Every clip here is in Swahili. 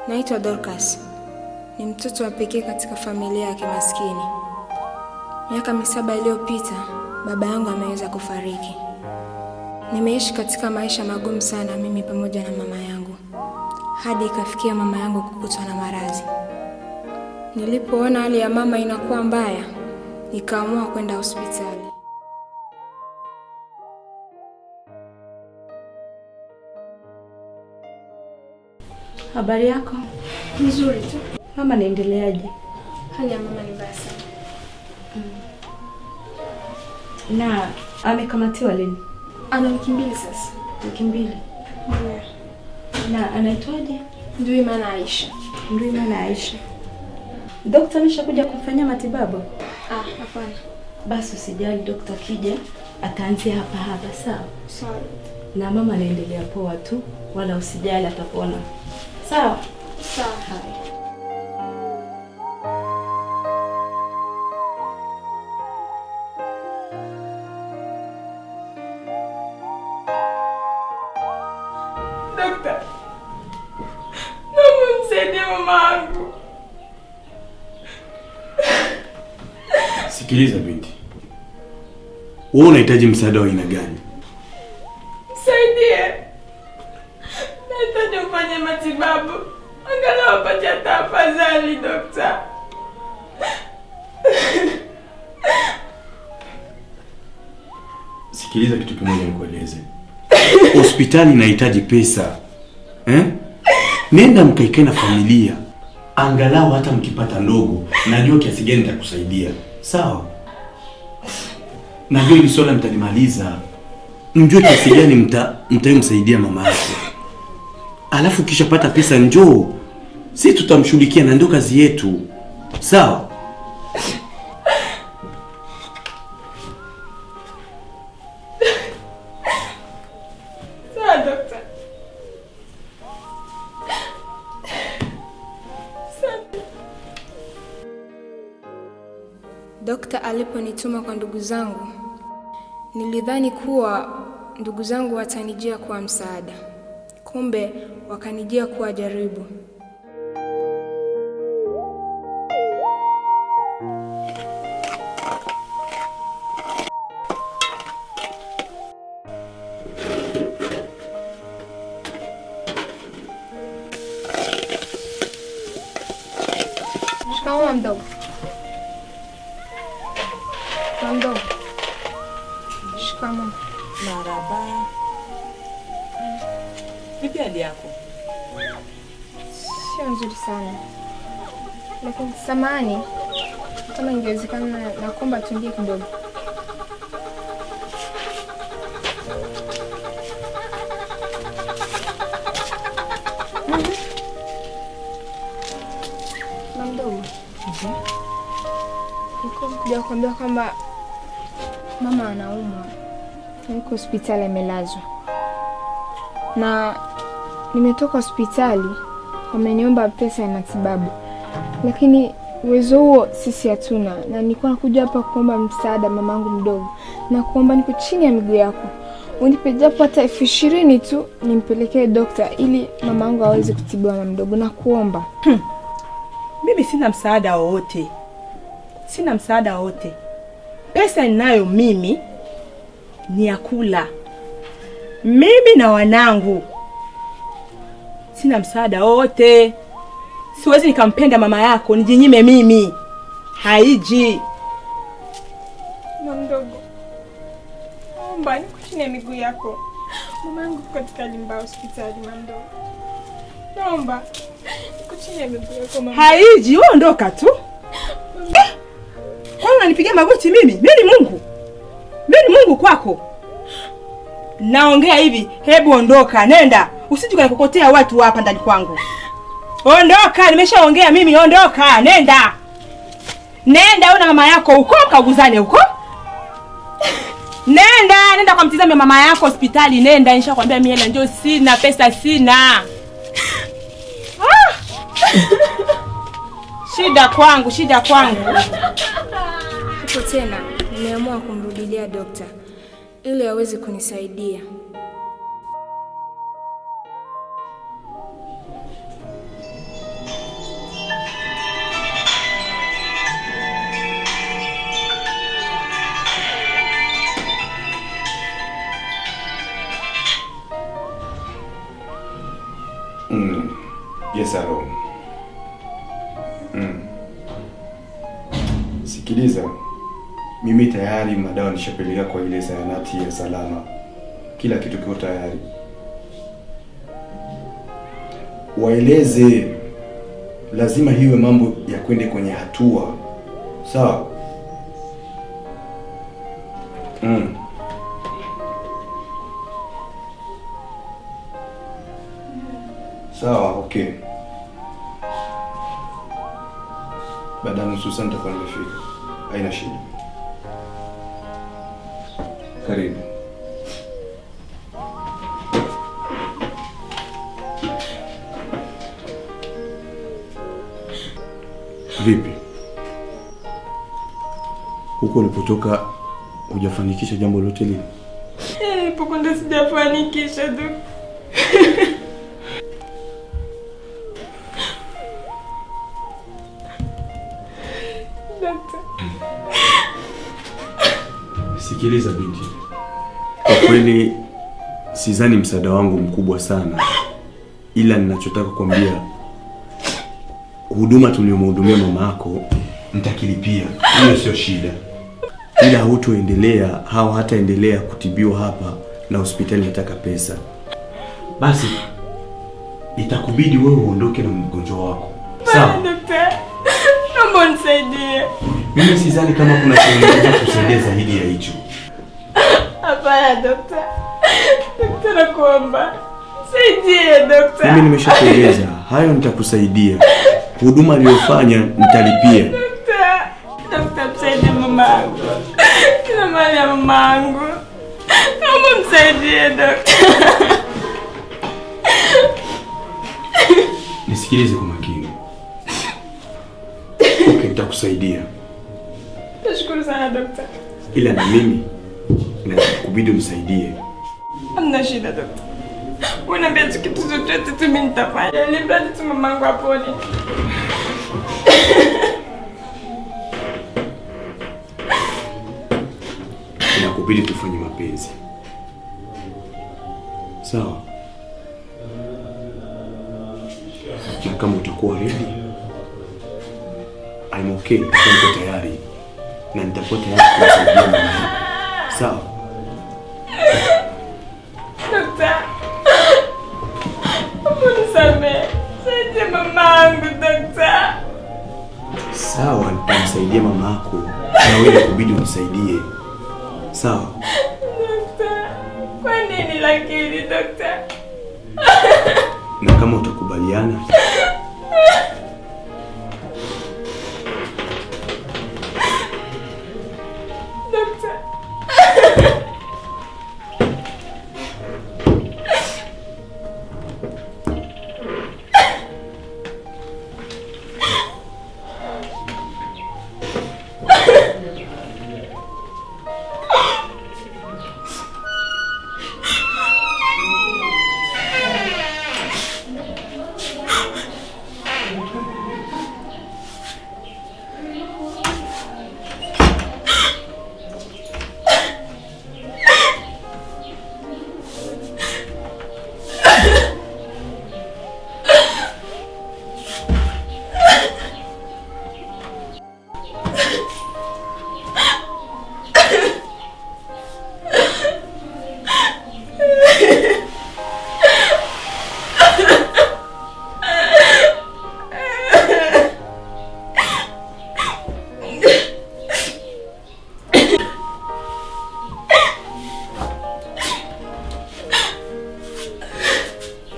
Naitwa Dorcas. Ni mtoto wa pekee katika familia ya kimaskini. Miaka 7 iliyopita, baba yangu ameweza kufariki. Nimeishi katika maisha magumu sana mimi pamoja na mama yangu. Hadi ikafikia mama yangu kukutwa na maradhi. Nilipoona hali ya mama inakuwa mbaya, nikaamua kwenda hospitali. Habari yako? Nzuri tu. Mama anaendeleaje? Hali ya mama ni mbaya sana. Na amekamatiwa lini? Ana wiki 2 sasa. Wiki 2? Yeah. Na anaitwaje? Nduimana Aisha. Nduimana Aisha. Daktari ameshakuja kumfanyia matibabu? Hapana. Basi usijali, daktari kija ataanzia hapa sawa? Sawa. Na mama anaendelea poa tu, wala usijali, atapona. Sawa? Sawa. Hai. Dokta, naomba msaidie mamangu. Sikiliza binti. Wewe unahitaji msaada wa aina gani? Msaidie. Nahitaji ufanye matibabu. Angalau apate hata afadhali, dokta. Sikiliza kitu kimoja nikueleze. Hospitali inahitaji pesa. Nenda mkaikae na familia. Angalau hata mkipata ndogo, najua kiasi gani nitakusaidia. Sawa? Najua hili swala mtalimaliza. Mjue kiasi gani mtamsaidia mama yako. Alafu kisha pata pesa njoo. Sisi tutamshughulikia na ndio kazi yetu. Sawa? Sawa, dokta. Dokta aliponituma kwa ndugu zangu, nilidhani kuwa ndugu zangu watanijia kwa msaada. Kumbe wakanijia kuwa jaribu. Shikamoo mdogo. Mdogo. Shikamoo. Marhaba. Vipi hali yako? Sio nzuri sana. Lakini samahani, kama ingewezekana naomba tuingie kidogo. Mdogo. Nikuja kuambia kwamba mama anaumwa. Niko hospitali amelazwa. Na nimetoka hospitali, wameniomba pesa ya matibabu. Lakini uwezo huo sisi hatuna, na nilikuwa nakuja hapa kuomba msaada mamangu mdogo. Na kuomba niko chini ya miguu yako. Unipe japo hata 20,000 tu nimpelekee dokta ili mamangu aweze kutibiwa mama mdogo, na kuomba. Mimi sina msaada wowote. Sina msaada wowote. Pesa ninayo mimi ni ya kula. Mimi na wanangu. Sina msaada wote. Siwezi nikampenda mama yako nijinyime mimi. Haiji. Mama mdogo, naomba niko chini ya miguu yako. Mamangu katika limba hospitali, mama mdogo. Naomba niko chini ya miguu yako mama. Haiji, wewe ondoka tu. Kwani unanipigia magoti mimi? Mimi ni Mungu. Mimi ni Mungu kwako. Naongea hivi, hebu ondoka, nenda. Usije kunikokotea watu hapa ndani kwangu. Ondoka, nimeshaongea mimi, ondoka, nenda. Nenda una mama yako huko kaguzane huko. Nenda kwa mtizame mama yako hospitali, nenda. Nishakwambia mimi hela ndio sina, pesa sina. Shida kwangu. Hapo tena nimeamua kumrudilia dokta ili aweze kunisaidia. Yes, hello. Sikiliza. Mimi tayari madawa nishapeleka kwa ile zahanati ya Salama. Kila kitu kiko tayari. Waeleze lazima hiwe mambo ya kwende kwenye hatua. Sawa? Sawa, okay. Baada ya nusu saa nitakuwa nimefika. Haina shida. Karibu. Vipi? Huko ulipotoka hujafanikisha jambo lolote lile? Nilipokwenda sijafanikisha tu. Sikiliza binti. Kwa kweli sidhani msaada wangu mkubwa sana. Ila ninachotaka kuambia huduma tuliyomhudumia mama yako nitakilipia. Hiyo sio shida. Ila hutoendelea au hataendelea kutibiwa hapa na hospitali inataka pesa. Basi itakubidi wewe uondoke na mgonjwa wako. Sawa? Daktari, naomba nisaidie. Mimi sidhani kama kuna kitu kusaidia zaidi ya hicho. Hapana daktari. Daktari nakuomba. Saidie daktari. Mimi nimeshakueleza, hayo nitakusaidia. Huduma aliyofanya nitalipia. Daktari, msaidie mamangu. Kila mali ya mamangu. Naomba msaidie daktari. Nisikilize kwa makini. Okay, nitakusaidia. Nashukuru sana daktari. Ila na mimi inakubidi unisaidie. Hamna shida daktari. Unaniambia kitu chochote tu mimi nitafanya. Nibadi tu mamangu apone. Inakubidi tufanye mapenzi. Sawa? Na kama utakuwa ready, I'm okay, niko tayari. Na nitakuwa tayari kusaidia mama yako. Sawa? Daktari. Unisamehe. Saidia mamangu daktari. Sawa, nitamsaidia mama yako. Na wewe inakubidi unisaidie. Sawa? Daktari. Kwa nini lakini daktari? Na kama utakubaliana, daktari.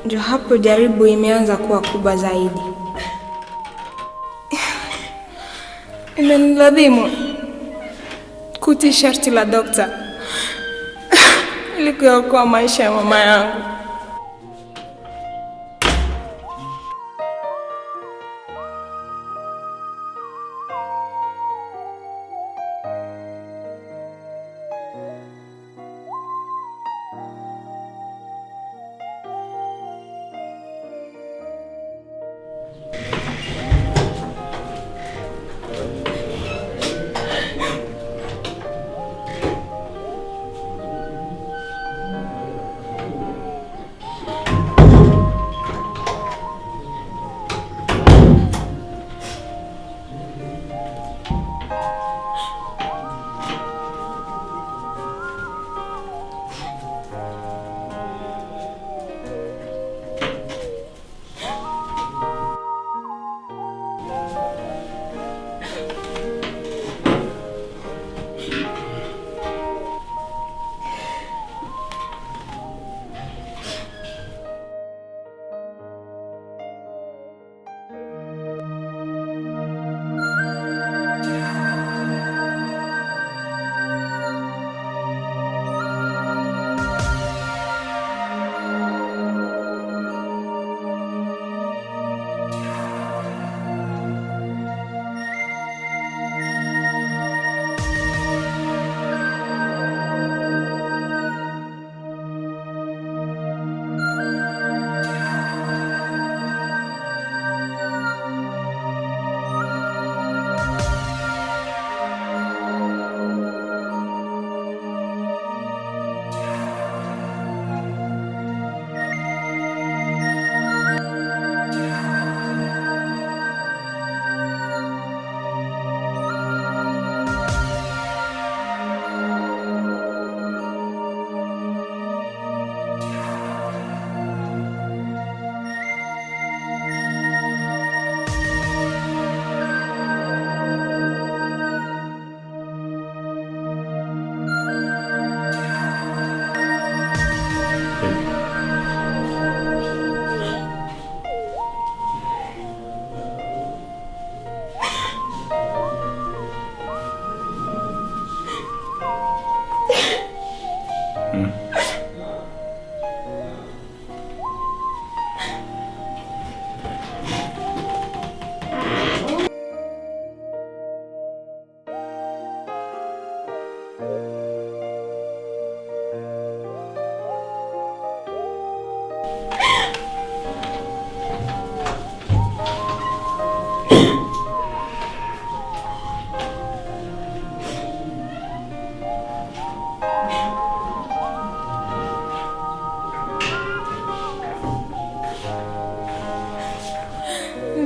Ndio hapo jaribu imeanza kuwa kubwa zaidi. Imenilazimu kutii sharti la daktari ili kuokoa maisha ya mama yangu.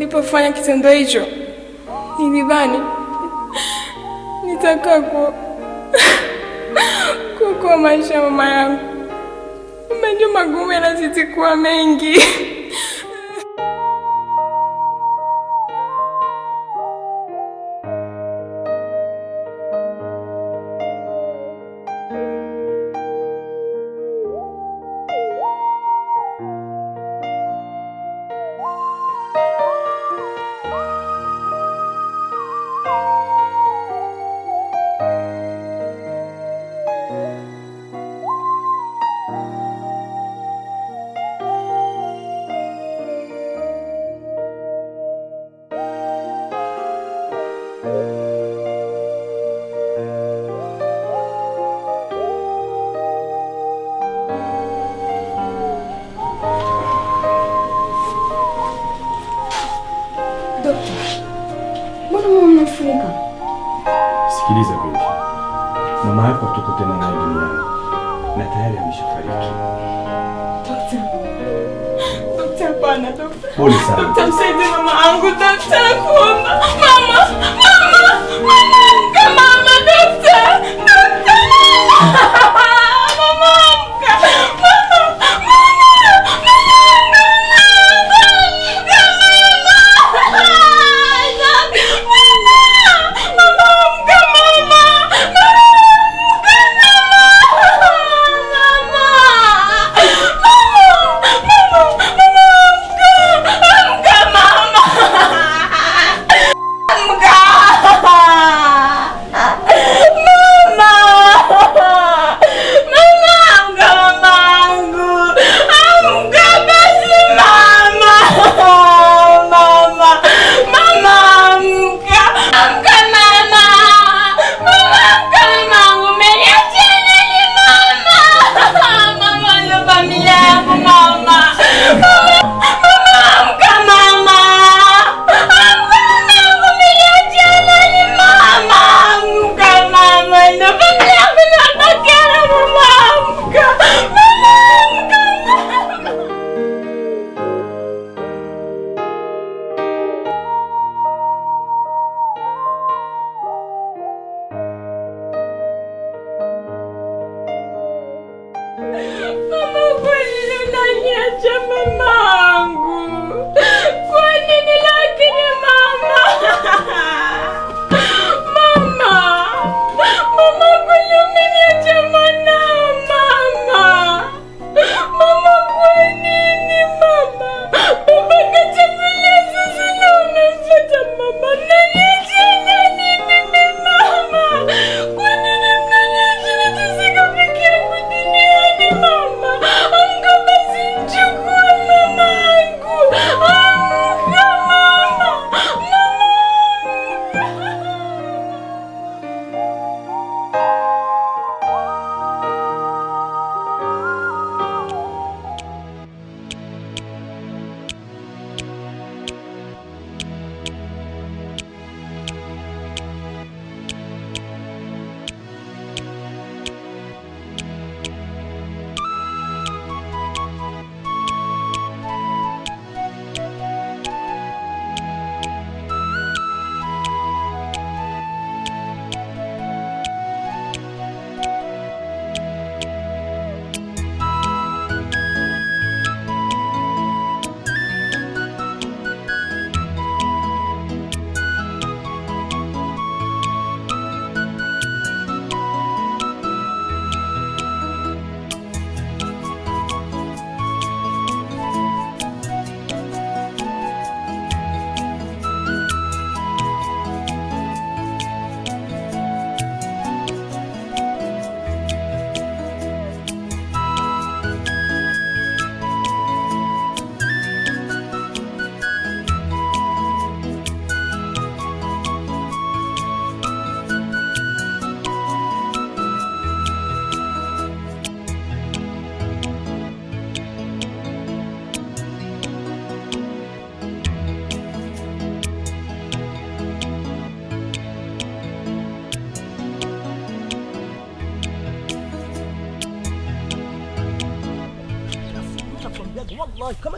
Nilipofanya kitendo hicho, nilidhani nitakaa kuokoa maisha ya mama yangu. Umejua magumu yanazidi kuwa mengi. Sikiliza binti. Mama yako hatuko tena naye duniani na tayari ameshafariki. Dokta, hapana dokta. Pole sana. Dokta, msaidie mama yangu dokta, nakuomba. Mama, dokta.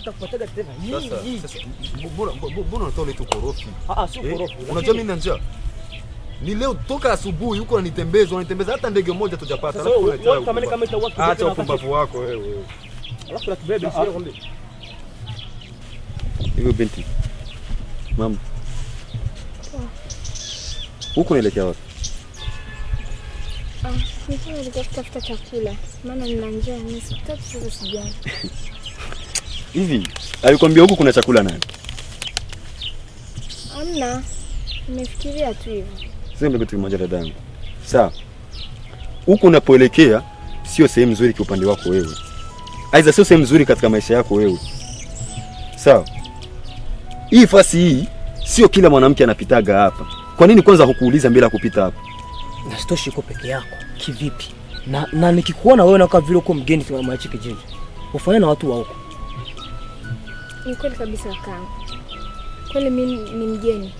hata kupataga tena hii. Sasa mbona unatoa ile korofi? Sio korofi. Unajua mimi nina ni leo toka asubuhi huko unanitembeza hata ndege moja tujapata. Alafu wewe kama itawaki. Acha upumbavu wako wewe. Alafu na kibebe sio kwambia. Hiyo binti. Mama. Huko unaelekea wapi? Nilikuwa kutafuta chakula. Maana nina njaa, nisitaki sasa sijana. Hivi, alikwambia huko kuna chakula nani? Hamna. Nimefikiria tu hivyo. Sema kitu kimoja dadangu. Sawa. Huko unapoelekea sio sehemu nzuri kwa upande wako wewe. Aiza sio sehemu nzuri katika maisha yako wewe. Sawa. Hii fasi hii sio kila mwanamke anapitaga hapa. Kwa nini kwanza hukuuliza mbele ya kupita hapa? Na sitoshi uko peke yako. Kivipi? Na nikikuona wewe na kama vile uko mgeni kwa mama kijiji. Ufanye na watu wa huko. Ni kweli kabisa kaka. Kweli mimi ni mgeni.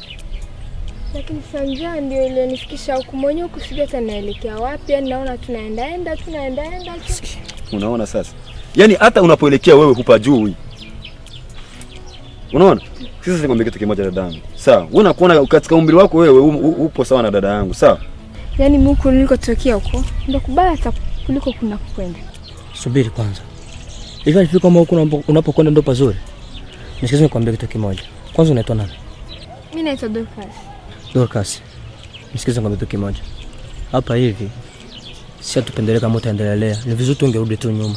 Lakini Sanja ndio iliyonifikisha huko mwenyewe kusijua hata naelekea wapi, yani naona tunaenda tu. Unaona sasa? Yaani hata unapoelekea wewe hupajui. Unaona? Sisi nikwambia kitu kimoja dadangu. Sawa. Wewe unakuona katika umri wako wewe upo sawa na dada yangu, sawa? Yaani mimi huko nilikotokea huko ndio kubaya hata kuliko kuna kwenda. Subiri kwanza. Hivi nifika kama huko unapokwenda ndio pazuri. Nisikize nikwambia kitu kimoja. Kwanza unaitwa nani? Mimi naitwa Dorcas. Dorcas. Nisikize nikwambia kitu kimoja. Hapa hivi si atupendelee kama utaendelea. Ni vizuri tu ungerudi tu nyuma.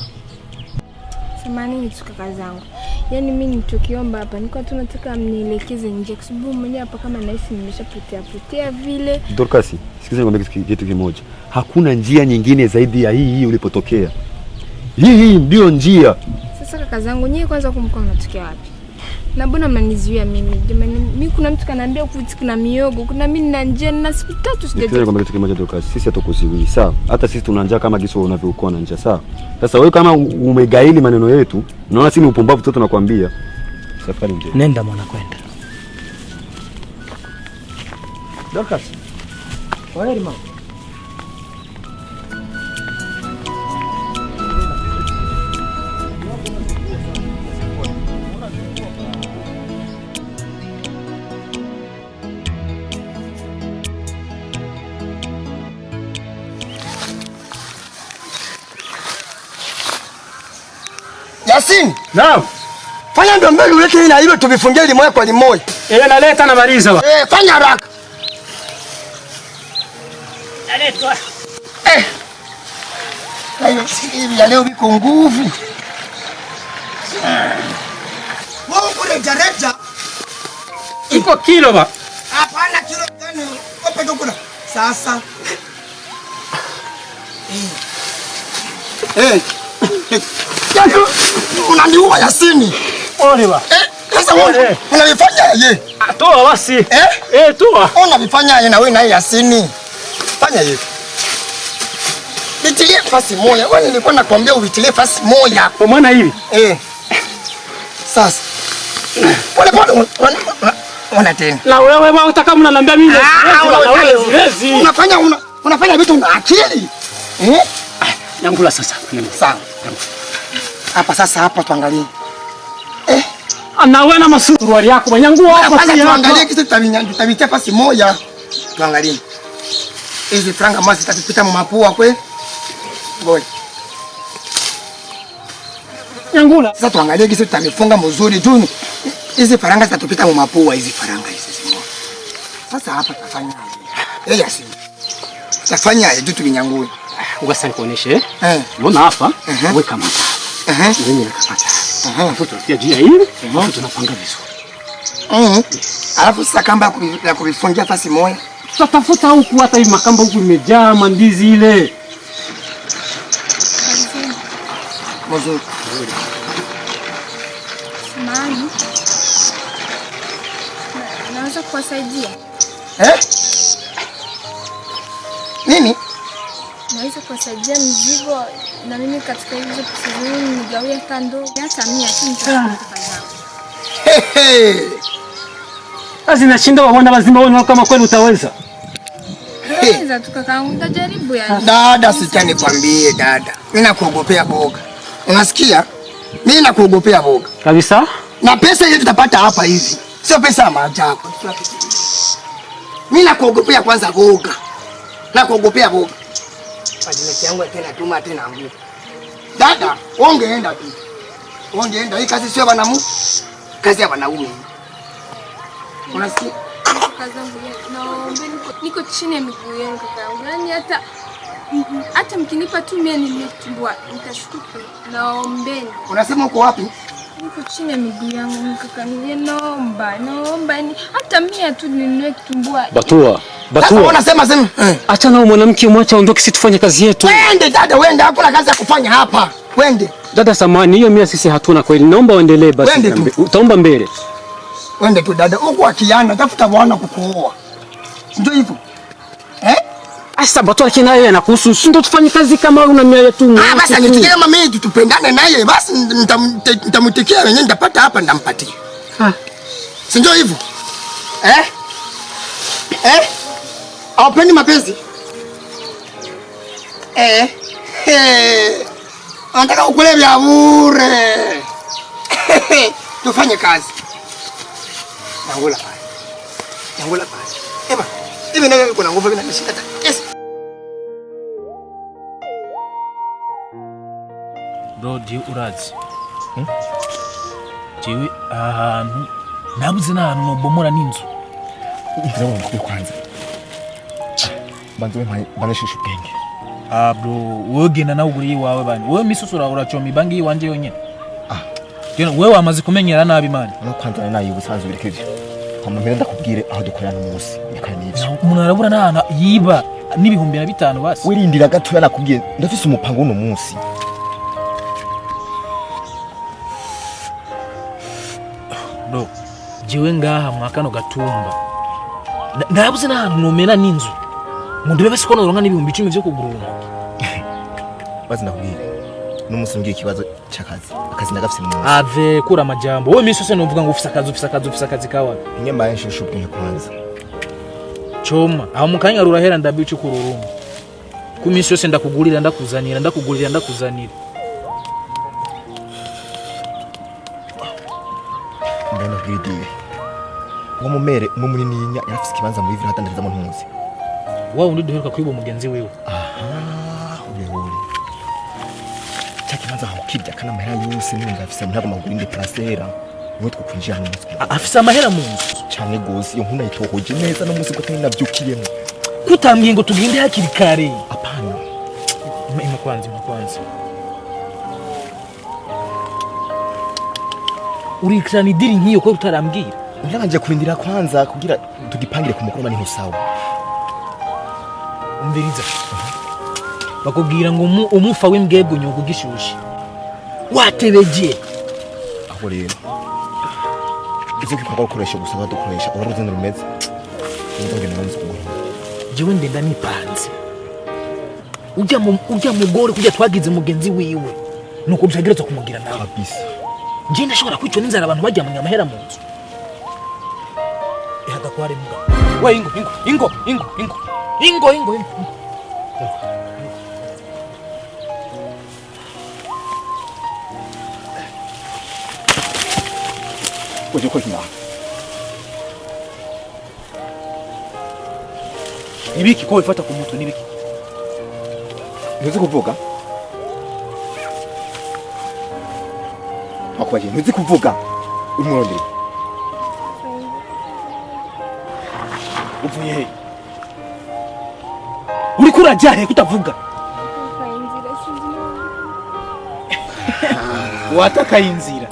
Samahani tu kaka zangu. Yaani mimi nilichokiomba hapa nilikuwa tu nataka mnielekeze nje kwa sababu mwenyewe hapa kama nahisi nimeshapotea vile. Dorcas, sikiza nikwambia kitu kimoja. Hakuna njia nyingine zaidi ya hii ulipotokea. Hii ndio njia. Sasa kaka zangu nyie kwanza kumko mnatokea wapi? Na mbona mnanizuia mimi? Jamani mimi kuna mtu kanaambia kuti kuna miogo, kuna mimi nina njaa na siku 3 sijaje. Sikiza nikwambia kitu kimoja Dorcas, sisi hatukuziwi, sawa? Hata sisi tuna njaa kama giso unavyokuwa na njaa, sawa? Sasa wewe kama umegaili maneno yetu, unaona sisi ni upumbavu tu tunakwambia. Safari njema. Nenda mwana kwenda. Dorcas. Kwaheri mama. Yasin. Naam. Fanya ndo mbele ulete hii na hilo tuvifungie limoja kwa limoja. Naleta na maliza wa. Fanya haraka. Naletwa. Hivi ya leo biko nguvu. Wao kule jareja. Iko kilo ba. Hapana kilo gani? Kope kuna. Sasa. Unaniua Yasini. Ole ba. Sasa wewe unalifanya ye? Toa basi. Toa. Unalifanya ye na wewe na Yasini. Fanya hivi. Nitilie fasi moja. Wewe nilikuwa nakwambia uvitilie fasi moja. Kwa maana hivi. Sasa. Pole. Ona tena. La wewe unataka mnaniambia mimi siwezi. Unafanya vitu na akili. Nyangula sasa. Sawa. Hapa tuangalie. Na wewe na masuruali yako manyangua hapa si tuangalie kitu tutavitia fasi moja. Tuangalie. Hizi franga mazi zitapita mapua kwe. Ngoja. Nyangula. Sasa tuangalie kitu tutavifunga mzuri tu. Hizi faranga zitatupita mapua hizi faranga hizi. Sasa hapa tafanya aje? Yasin. Tafanya aje tu vinyangue. Ungasa nikuoneshe. Mbona hapa? Weka mata. Mimi nakapata. Tunatia jia hili, tunapanga vizuri. Alafu sasa kamba ya kuvifungia fasi moja. Tutafuta huku hata hivi makamba huku imejaa mandizi ile. Mzuri. Samahani. Naweza kuwasaidia? Nini? Naweza kuwasaidia mzigo na mimi katika hizo pesa zangu nigawie kando hata 100 tu nitafanya. Basi nashinda waona lazima uone kama kweli utaweza. Naweza tu kakaangu nitajaribu yani. Dada sitani kwambie dada. Mimi nakuogopea boga. Unasikia? Mimi nakuogopea boga. Kabisa? Na pesa ile tutapata hapa hivi. Sio pesa ya maajabu. Mimi nakuogopea kwanza boga. Nakuogopea boga. Bajeti yangu tena tuma tena nguvu. Dada, ongeenda tu. Ongeenda, hii kazi sio banamu. Kazi ya wanaume. Unasikia? Kazangu, naombeni niko chini ya miguu yenu kakaangu. Yaani hata mkinipa tu mia nimetumbua, nitashukuru. Naombeni. Unasema uko wapi? Niko chini ya miguu yangu kakaangu. Naomba ni hata mia tu ninunue kitumbua. Batua. Sasa unasema sema. Acha na mwanamke mwacha aondoke, sisi tufanye kazi yetu. Wende dada, wende, hakuna kazi ya kufanya hapa. Wende. Dada samani, hiyo mia sisi hatuna kweli. Naomba uendelee basi. Wende tu. Utaomba mbele. Wende tu dada, uko akiana, tafuta bwana kukuoa. Ndio hivyo. Asa Batua kina yeye anakuhusu. Si ndio tufanye kazi kama una mia yetu. Basi nitikie kama mimi tutupendane naye, basi nitamtikia wenyewe nitapata hapa ndampatia. Si ndio hivyo? Haupendi mapenzi? Anataka ukule vya bure. Tufanye kazi. Nangula pale. Nangula pale. Eba, hivi ndio kuna nguvu vina nishika. Yes. Rodi urazi. Jewe ahantu nabuze n'ahantu nobomora n'inzu. Ngira ngo mvuge kwanza. Banze banashusha ubwenge. Bro, wogena nawe uguri iwawe bani. Wewe misusura uracoma ibangi iwanje yonyene. Wewe wamaze kumenyera nabi mani. No kwanza nayo ubusanzwe birikeje. Mpera ndakubwire aho dukorana umunsi. Yakane n'ivyo. Umuntu arabura n'ahana yiba n'ibihumbi na 5 basi. Wirindira gato yanakubwiye ndafise umupango uno munsi. Bro, jewe ngaha mwakano gatumba. Ndabuze n'ahantu nomena n'inzu. Mundu bese ko noronka n'ibihumbi 10 byo kugurura. Bazi nakubwire. N'umunsi ngiye ikibazo cy'akazi. Akazi ndagafise mu munsi. Ave kura amajambo. Wowe miso se novuga ngo ufise akazi kawa. Nyema yashusha ubwenge kwanza. Choma, aho mukanya rurahera ndabice kururuma. Ku miso yose ndakugurira ndakuzanira. Ndano bwidire. Ngo mumere muri ninya yafise kibanza muri vira hatandariza mu ntuzi. Wawe undi duheruka kwiba umugenzi wewe. Uri. Kibanza aho kibya kana mahera yose n'inda afise ntago magurinde placera. Niwe twokwinjira mu nzu. Afise amahera mu nzu. Cyane gose iyo nkuna itohoje neza no muzi ko tani navyukiyemo. Kutambwiye ngo tugende hakiri kare. Apana. Ima kwanza. Urikirana idiri nkiyo ko utarambwira. Ndabanje kurindira kwanza kugira tugipangire ku mukuru mani ntusawa. Umviriza. Bakubwira ngo umufa w'imbwebwe nyogo gishushe. Watebeje. Aho rero. Izo kikaba ukoresha gusa badukoresha uruzinda rumeze. Ndongera nzi kugura. Jewe ndenda nipanze. Ujya mugore kujya twagize mugenzi wiwe. Nuko byagereza kumugira nawe. Kabisa. Nje ndashobora kwicwa n'inzara abantu bajya mu nyamahera mu nzu. Ihaga kware mga. We ingo. Uje ko kina. Nibiki ko ifata ku mutu nibiki. Ntuzi kuvuga? Akwaje ntuzi kuvuga? Umwondere. Uvuye he? Uri kuraja he kutavuga? Wataka inzira.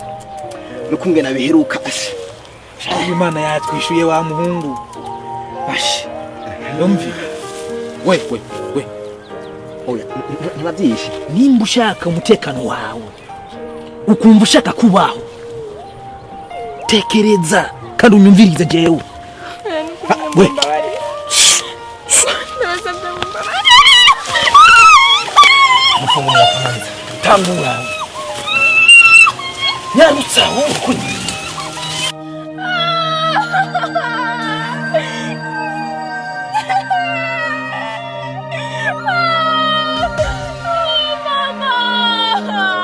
Nukunge nabiheruka ashe. Imana yatwishuye wa muhungu. Bashi. Ndumvi. We. Oya, ntibabyishe. Nimba ushaka umutekano wawe. Ukumva ushaka kubaho. Tekereza kandi unyumvirize jewe. We. Tangura. Nyarutsa wowe. Mama!